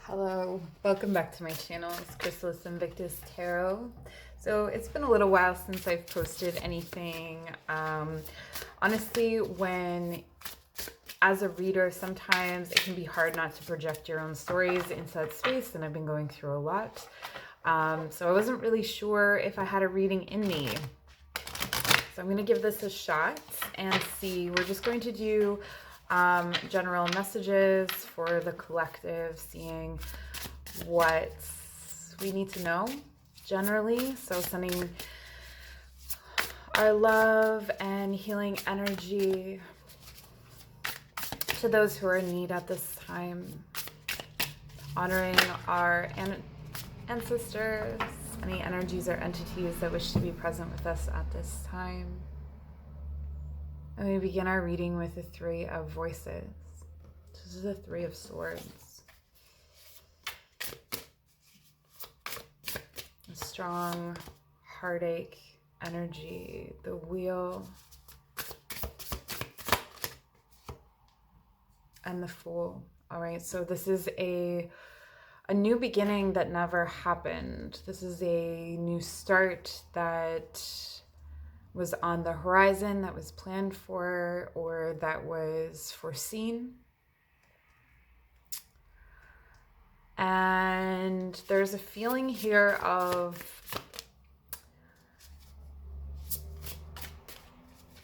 Hello, welcome back to my channel. It's Chrysalis Invictus Tarot. So it's been a little while since I've posted anything. Honestly, as a reader, sometimes it can be hard not to project your own stories into that space, and I've been going through a lot. So I wasn't really sure if I had a reading in me. So I'm going to give this a shot and see. We're just going to do general messages for the collective, seeing what we need to know generally. So sending our love and healing energy to those who are in need at this time, honoring our ancestors, any energies or entities that wish to be present with us at this time. And we begin our reading with the Three of Voices. This is the Three of Swords. A strong heartache energy, the Wheel, and the Fool. All right, so this is a new beginning that never happened. This is a new start that was on the horizon, that was planned for, or that was foreseen. And there's a feeling here of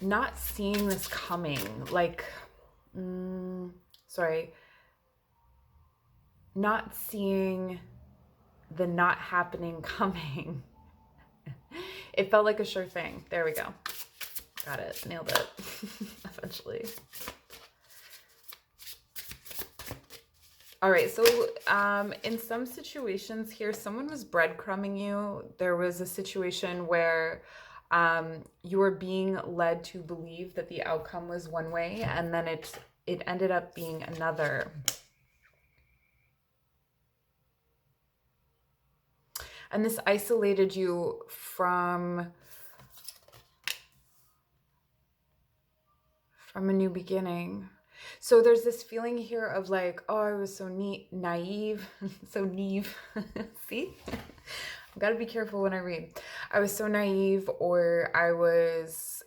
not seeing this coming, like, not seeing the not happening coming. It felt like a sure thing. There we go. Got it. Nailed it. Eventually. All right. So in some situations here, someone was breadcrumbing you. There was a situation where you were being led to believe that the outcome was one way, and then it ended up being another. And this isolated you from a new beginning. So there's this feeling here of like, oh, I was so naive, so naive. See? I've got to be careful when I read. I was so naive, or I was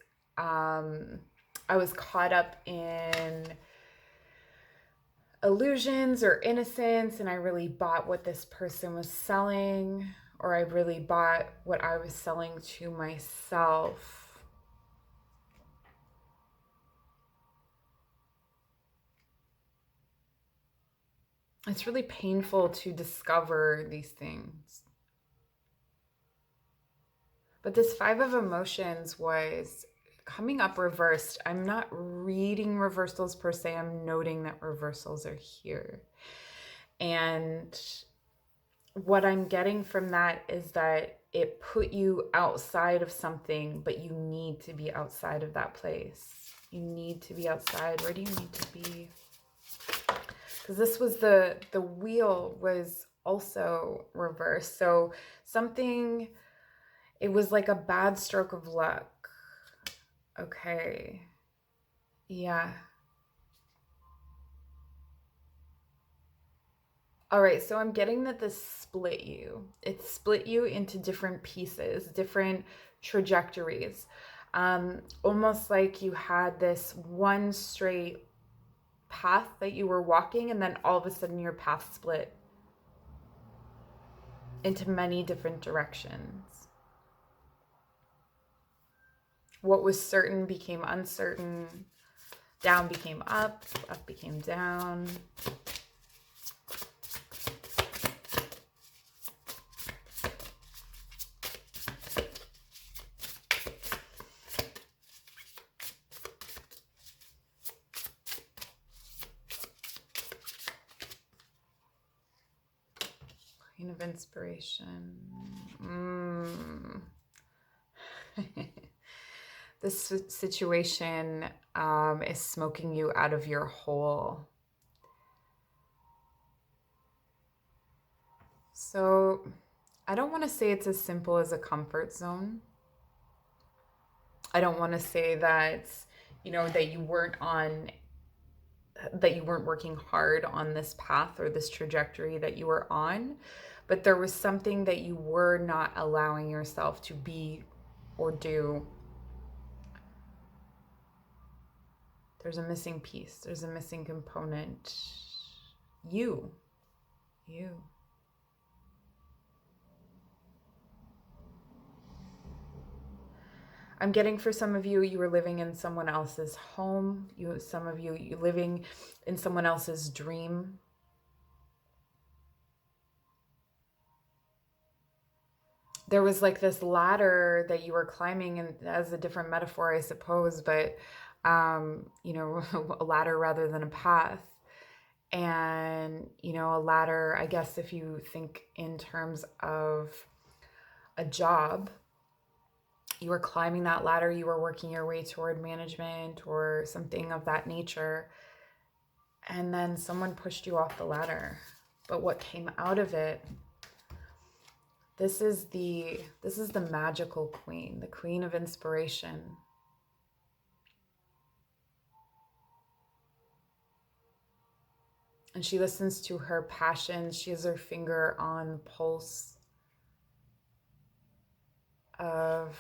caught up in illusions or innocence, and I really bought what this person was selling, or I really bought what I was selling to myself. It's really painful to discover these things. But this Five of Emotions was coming up reversed. I'm not reading reversals per se. I'm noting that reversals are here. And what I'm getting from that is that it put you outside of something, but you need to be outside of that place. You need to be outside. Where do you need to be? Because this was the Wheel was also reversed. So something, it was like a bad stroke of luck. Okay. Yeah. All right, so I'm getting that this split you. It split you into different pieces, different trajectories. Almost like you had this one straight path that you were walking, and then all of a sudden your path split into many different directions. What was certain became uncertain. Down became up became down. Queen of Inspiration. This situation is smoking you out of your hole. So I don't want to say it's as simple as a comfort zone. I don't want to say that, that you weren't on that you weren't working hard on this path or this trajectory that you were on, but there was something that you were not allowing yourself to be or do. There's a missing piece. There's a missing component. You. I'm getting for some of you, you were living in someone else's home. Some of you living in someone else's dream. There was like this ladder that you were climbing, and as a different metaphor, I suppose, but you know, a ladder rather than a path. And, you know, a ladder, I guess if you think in terms of a job, you were climbing that ladder, you were working your way toward management or something of that nature, and then someone pushed you off the ladder. But what came out of it, this is the magical queen, the queen of inspiration. And she listens to her passion. She has her finger on the pulse of,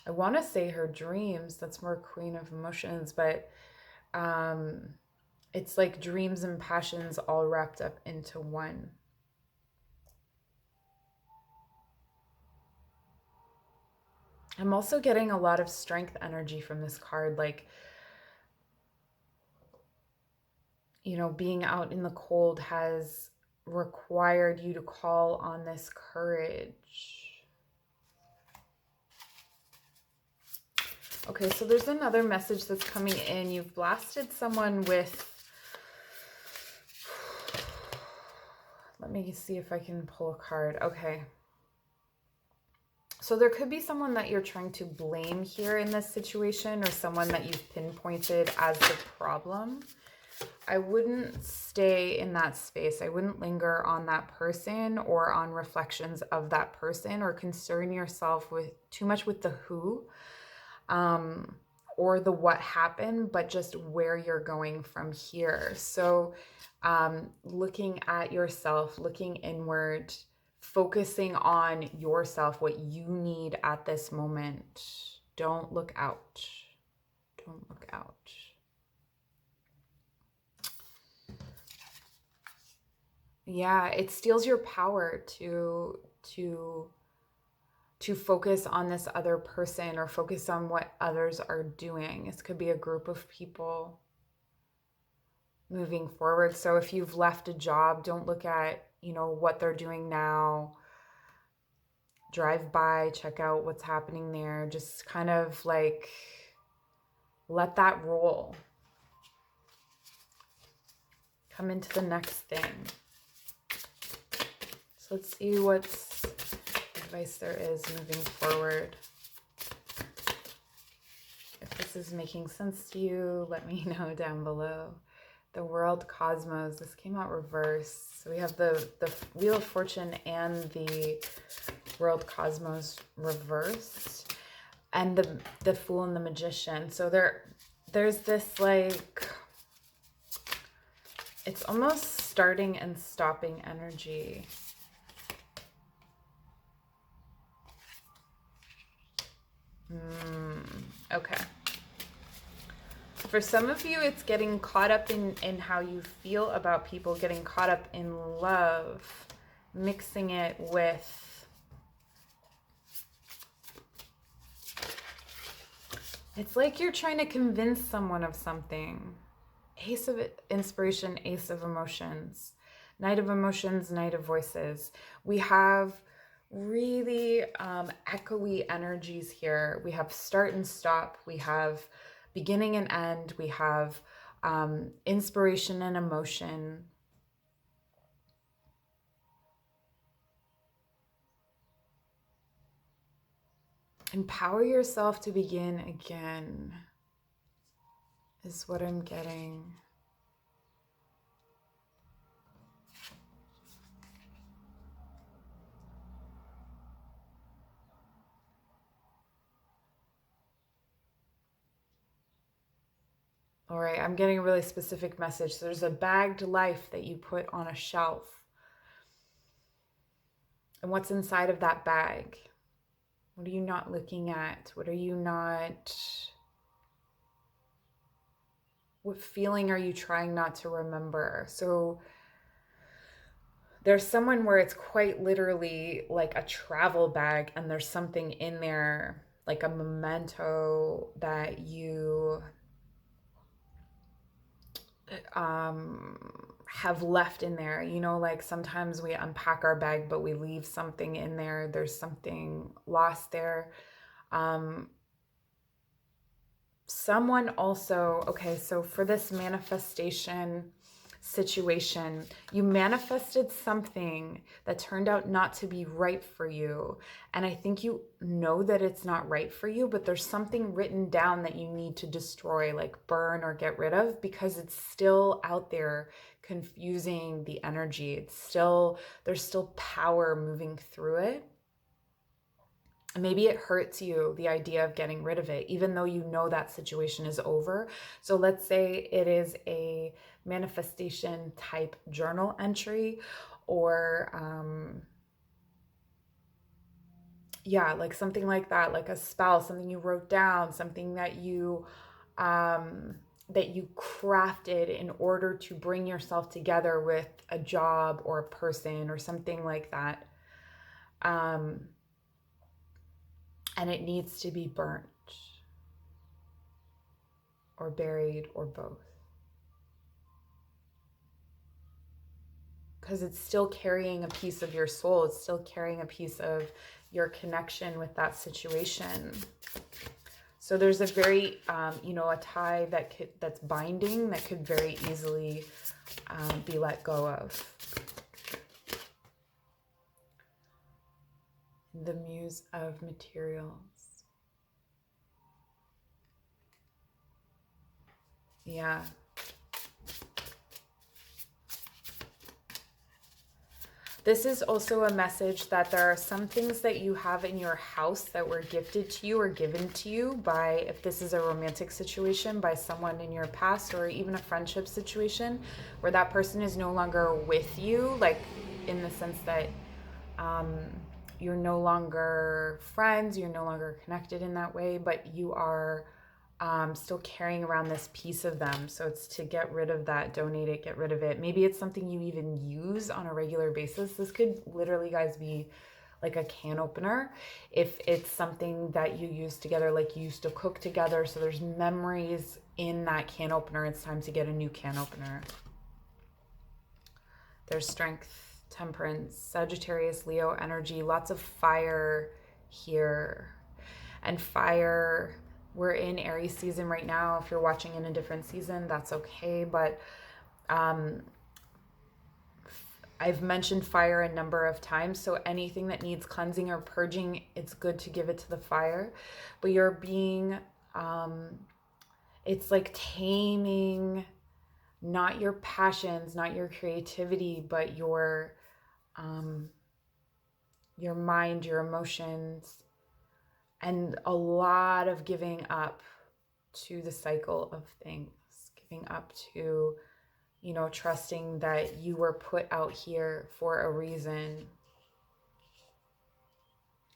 I want to say her dreams. That's more queen of emotions, but it's like dreams and passions all wrapped up into one. I'm also getting a lot of strength energy from this card, like, you know, being out in the cold has required you to call on this courage. Okay, so there's another message that's coming in. You've blasted someone with, let me see if I can pull a card. Okay. So there could be someone that you're trying to blame here in this situation, or someone that you've pinpointed as the problem. I wouldn't stay in that space. I wouldn't linger on that person or on reflections of that person, or concern yourself with too much with the who or the what happened, but just where you're going from here. So looking at yourself, looking inward, focusing on yourself, what you need at this moment. Don't look out. Don't look out. Yeah, it steals your power to focus on this other person, or focus on what others are doing. This could be a group of people moving forward. So if you've left a job, don't look at, you know, what they're doing now. Drive by, check out what's happening there. Just kind of like let that roll. Come into the next thing. So let's see what advice there is moving forward. If this is making sense to you, let me know down below. The World Cosmos. This came out reversed. So we have the Wheel of Fortune and the World Cosmos reversed, and the Fool and the Magician. So there's this, like, it's almost starting and stopping energy. Okay. For some of you, it's getting caught up in how you feel about people, getting caught up in love, mixing it with, it's like you're trying to convince someone of something. Ace of Inspiration, Ace of Emotions, Knight of Emotions, Knight of Voices. We have really echoey energies here. We have start and stop. We have beginning and end. We have inspiration and emotion. Empower yourself to begin again is what I'm getting. All right, I'm getting a really specific message. So there's a bagged life that you put on a shelf. And what's inside of that bag? What are you not looking at? What feeling are you trying not to remember? So there's someone where it's quite literally like a travel bag, and there's something in there, like a memento that you have left in there. You know, like sometimes we unpack our bag, but we leave something in there. There's something lost there. Someone also, okay, so for this manifestation situation, you manifested something that turned out not to be right for you. And I think you know that it's not right for you, but there's something written down that you need to destroy, like burn or get rid of, because it's still out there confusing the energy. There's still power moving through it. Maybe it hurts you, the idea of getting rid of it, even though you know that situation is over. So let's say it is a manifestation type journal entry, or yeah, like something like that, like a spell, something you wrote down, something that you crafted in order to bring yourself together with a job or a person or something like that. And it needs to be burnt or buried or both. Because it's still carrying a piece of your soul. It's still carrying a piece of your connection with that situation. So there's a very, a tie that's binding that could very easily be let go of. The Muse of Materials. Yeah. This is also a message that there are some things that you have in your house that were gifted to you or given to you by, if this is a romantic situation, by someone in your past, or even a friendship situation where that person is no longer with you, like in the sense that you're no longer friends, you're no longer connected in that way, but you are still carrying around this piece of them. So it's to get rid of that, donate it, get rid of it. Maybe it's something you even use on a regular basis. This could literally, guys, be like a can opener. If it's something that you use together, like you used to cook together, so there's memories in that can opener, it's time to get a new can opener. There's strength, temperance, Sagittarius, Leo energy, lots of fire here. And fire, we're in Aries season right now. If you're watching in a different season, that's okay. But I've mentioned fire a number of times. So anything that needs cleansing or purging, it's good to give it to the fire. But you're being, it's like taming, not your passions, not your creativity, but your mind, your emotions, and a lot of giving up to the cycle of things, giving up to, trusting that you were put out here for a reason.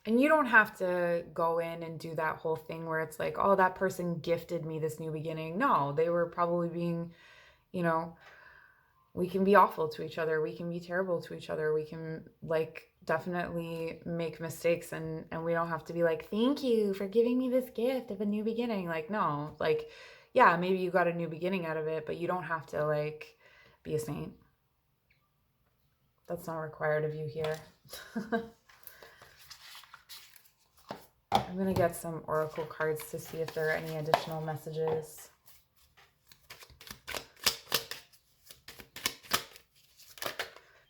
And you don't have to go in and do that whole thing where it's like, oh, that person gifted me this new beginning. No, they were probably being, we can be awful to each other. We can be terrible to each other. We can definitely make mistakes, and we don't have to be like, thank you for giving me this gift of a new beginning. No, yeah, maybe you got a new beginning out of it, but you don't have to be a saint. That's not required of you here. I'm going to get some oracle cards to see if there are any additional messages.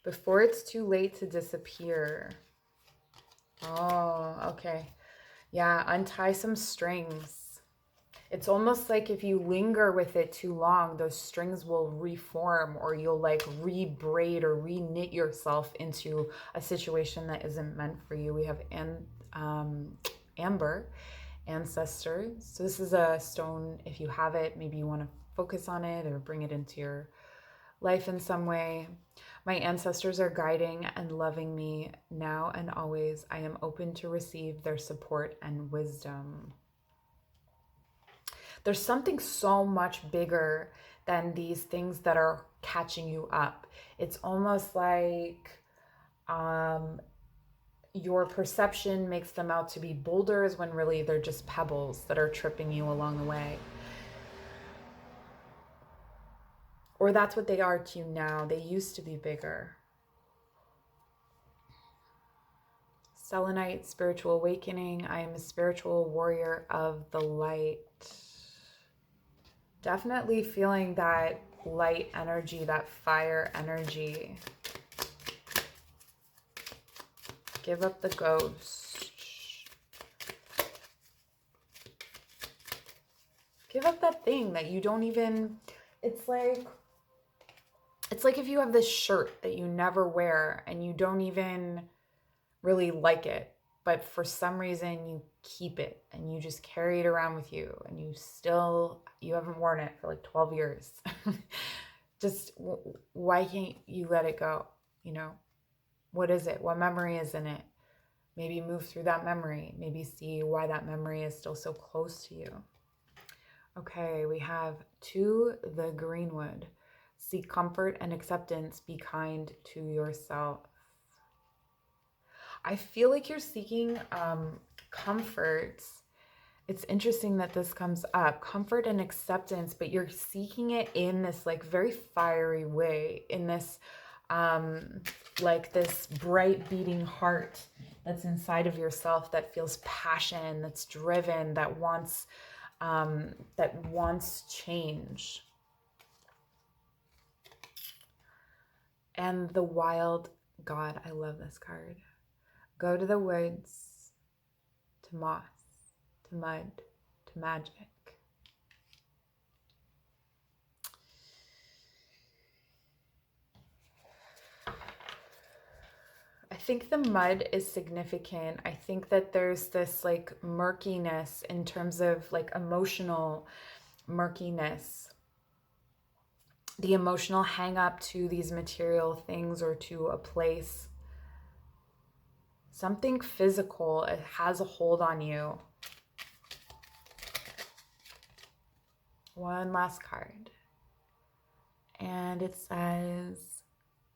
Before it's too late to disappear. Oh, okay. Yeah, untie some strings. It's almost like if you linger with it too long, those strings will reform, or you'll re-braid or re-knit yourself into a situation that isn't meant for you. We have Amber, Ancestors. So this is a stone. If you have it, maybe you want to focus on it or bring it into your life in some way. My ancestors are guiding and loving me now and always. I am open to receive their support and wisdom. There's something so much bigger than these things that are catching you up. It's almost like your perception makes them out to be boulders when really they're just pebbles that are tripping you along the way. Or that's what they are to you now. They used to be bigger. Selenite, spiritual awakening. I am a spiritual warrior of the light. Definitely feeling that light energy, that fire energy. Give up the ghost. Give up that thing that you don't even, it's like if you have this shirt that you never wear and you don't even really like it, but for some reason you keep it and you just carry it around with you and you haven't worn it for like 12 years. Just why can't you let it go? You know, what is it? What memory is in it? Maybe move through that memory. Maybe see why that memory is still so close to you. Okay, we have to the greenwood. Seek comfort and acceptance. Be kind to yourself. I feel like you're seeking comfort. It's interesting that this comes up. Comfort and acceptance, but you're seeking it in this like very fiery way, in this like this bright beating heart that's inside of yourself that feels passion, that's driven, that wants change. And the wild God, I love this card. Go to the woods, to moss, to mud, to magic. I think the mud is significant. I think that there's this like murkiness in terms of like emotional murkiness. The emotional hang up to these material things or to a place. Something physical, it has a hold on you. One last card. And it says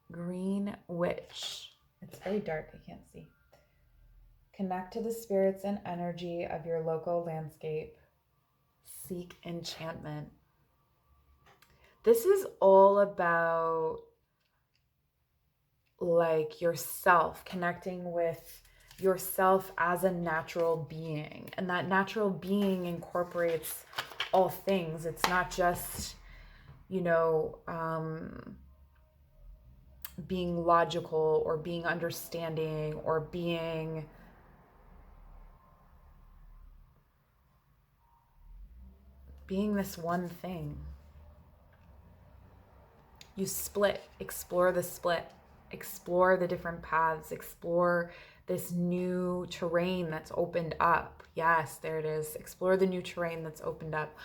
Green Witch. It's very dark, I can't see. Connect to the spirits and energy of your local landscape. Seek enchantment. This is all about like yourself, connecting with yourself as a natural being. And that natural being incorporates all things. It's not just, you know, being logical or being understanding or being this one thing. You split, explore the split, explore the different paths, explore this new terrain that's opened up. Yes, there it is. Explore the new terrain that's opened up.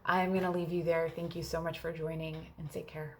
I'm going to leave you there. Thank you so much for joining and take care.